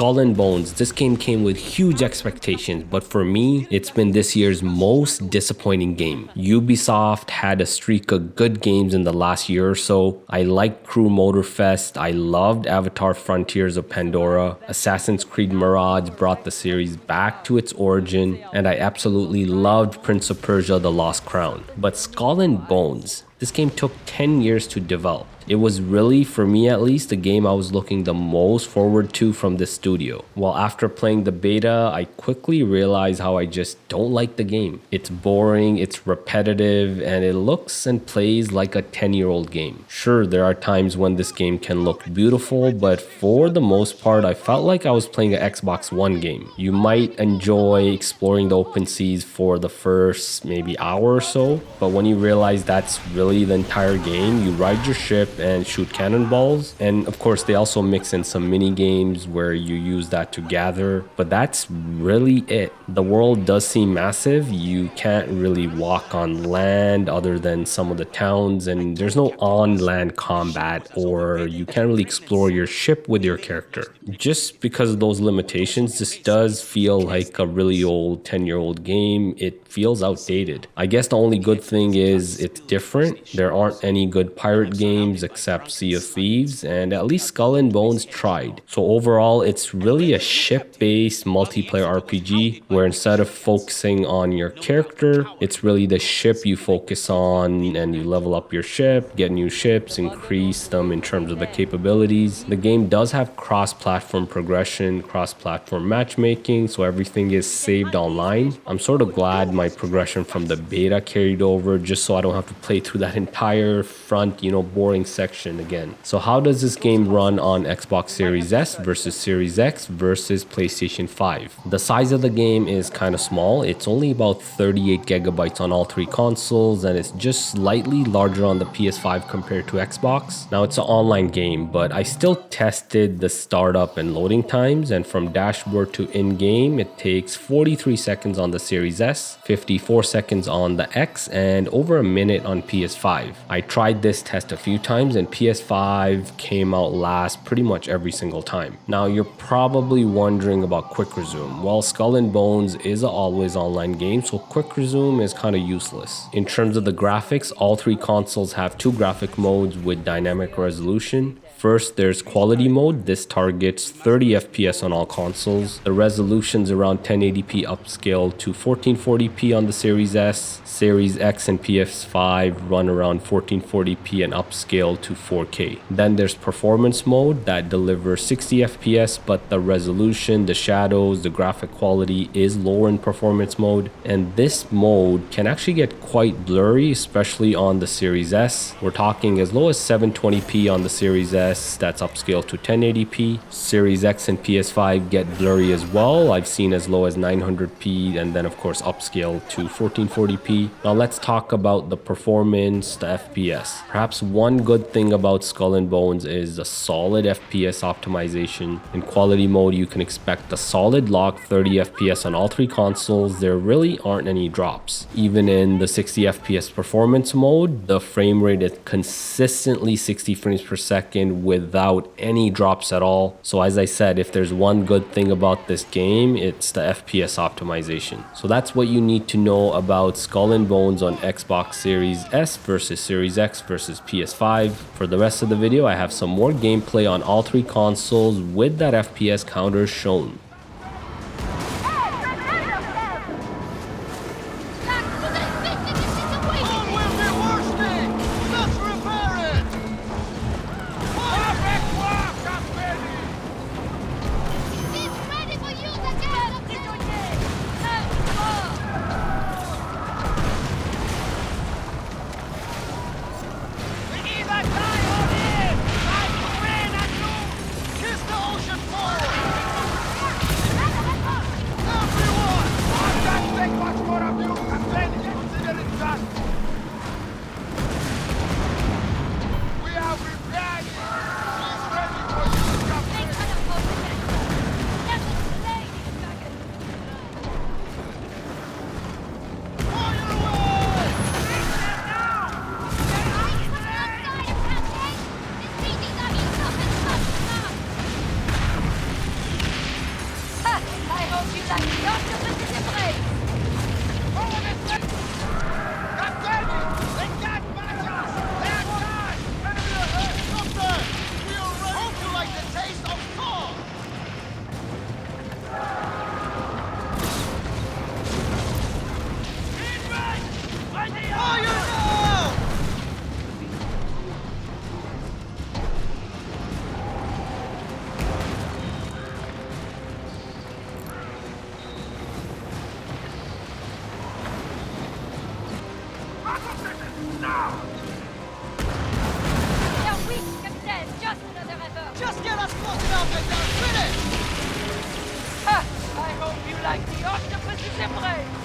Skull and Bones, this game came with huge expectations, but for me, it's been this year's most disappointing game. Ubisoft had a streak of good games in the last year or so. I liked Crew Motorfest, I loved Avatar Frontiers of Pandora, Assassin's Creed Mirage brought the series back to its origin, and I absolutely loved Prince of Persia: The Lost Crown. But Skull and Bones, this game took 10 years to develop. It was really, for me at least, the game I was looking the most forward to from this studio. While after playing the beta, I quickly realized how I just don't like the game. It's boring, it's repetitive, and it looks and plays like a 10-year-old game. Sure, there are times when this game can look beautiful, but for the most part, I felt like I was playing an Xbox One game. You might enjoy exploring the open seas for the first maybe hour or so, but when you realize that's really the entire game, you ride your ship and shoot cannonballs, and of course they also mix in some mini games where you use that to gather, but that's really it. The world does seem massive. You can't really walk on land other than some of the towns, and there's no on-land combat, or you can't really explore your ship with your character. Just because of those limitations, this does feel like a really old 10-year-old game. It feels outdated. I guess the only good thing is it's different. There aren't any good pirate games except Sea of Thieves, and at least Skull and Bones tried. So overall, it's really a ship-based multiplayer RPG where instead of focusing on your character, it's really the ship you focus on, and you level up your ship, get new ships, increase them in terms of the capabilities. The game does have cross-platform progression, cross-platform matchmaking, so everything is saved online. I'm sort of glad my progression from the beta carried over just so I don't have to play through that entire front, boring section again. So how does this game run on Xbox Series S versus Series X versus PlayStation 5? The size of the game is kind of small. It's only about 38 gigabytes on all three consoles, and it's just slightly larger on the PS5 compared to Xbox. Now it's an online game, but I still tested the startup and loading times, and from dashboard to in-game, it takes 43 seconds on the Series S, 54 seconds on the X, and over a minute on PS5. I tried this test a few times, and PS5 came out last pretty much every single time. Now you're probably wondering about quick resume. Well, Skull and Bones is an always online game, so quick resume is kind of useless. In terms of the graphics, all three consoles have two graphic modes with dynamic resolution. First, there's quality mode. This targets 30 FPS on all consoles. The resolution's around 1080p upscale to 1440p on the Series S. Series X and PS5 run around 1440p and upscale to 4K. Then there's performance mode that delivers 60 FPS, but the resolution, the shadows, the graphic quality is lower in performance mode. And this mode can actually get quite blurry, especially on the Series S. We're talking as low as 720p on the Series S. That's upscaled to 1080p. Series X and PS5 get blurry as well. I've seen as low as 900p, and then of course upscaled to 1440p. Now let's talk about the performance, the FPS. Perhaps one good thing about Skull and Bones is the solid FPS optimization. In quality mode, you can expect a solid lock 30 FPS on all three consoles. There really aren't any drops. Even in the 60 FPS performance mode, the frame rate is consistently 60 frames per second without any drops at all. So as I said, if there's one good thing about this game, it's the FPS optimization. So that's what you need to know about Skull and Bones on Xbox Series S versus Series X versus PS5. For the rest of the video, I have some more gameplay on all three consoles with that FPS counter shown. hope you like the octopus's embrace. Captain! They can't match us! They're gone! Enemy ahead! Doctor! We are ready! Hope you like the taste of Thor! Fire now! They're weak, Captain. Just another effort. Just get us close enough and they're finished! Ha! I hope you like the octopus's embrace.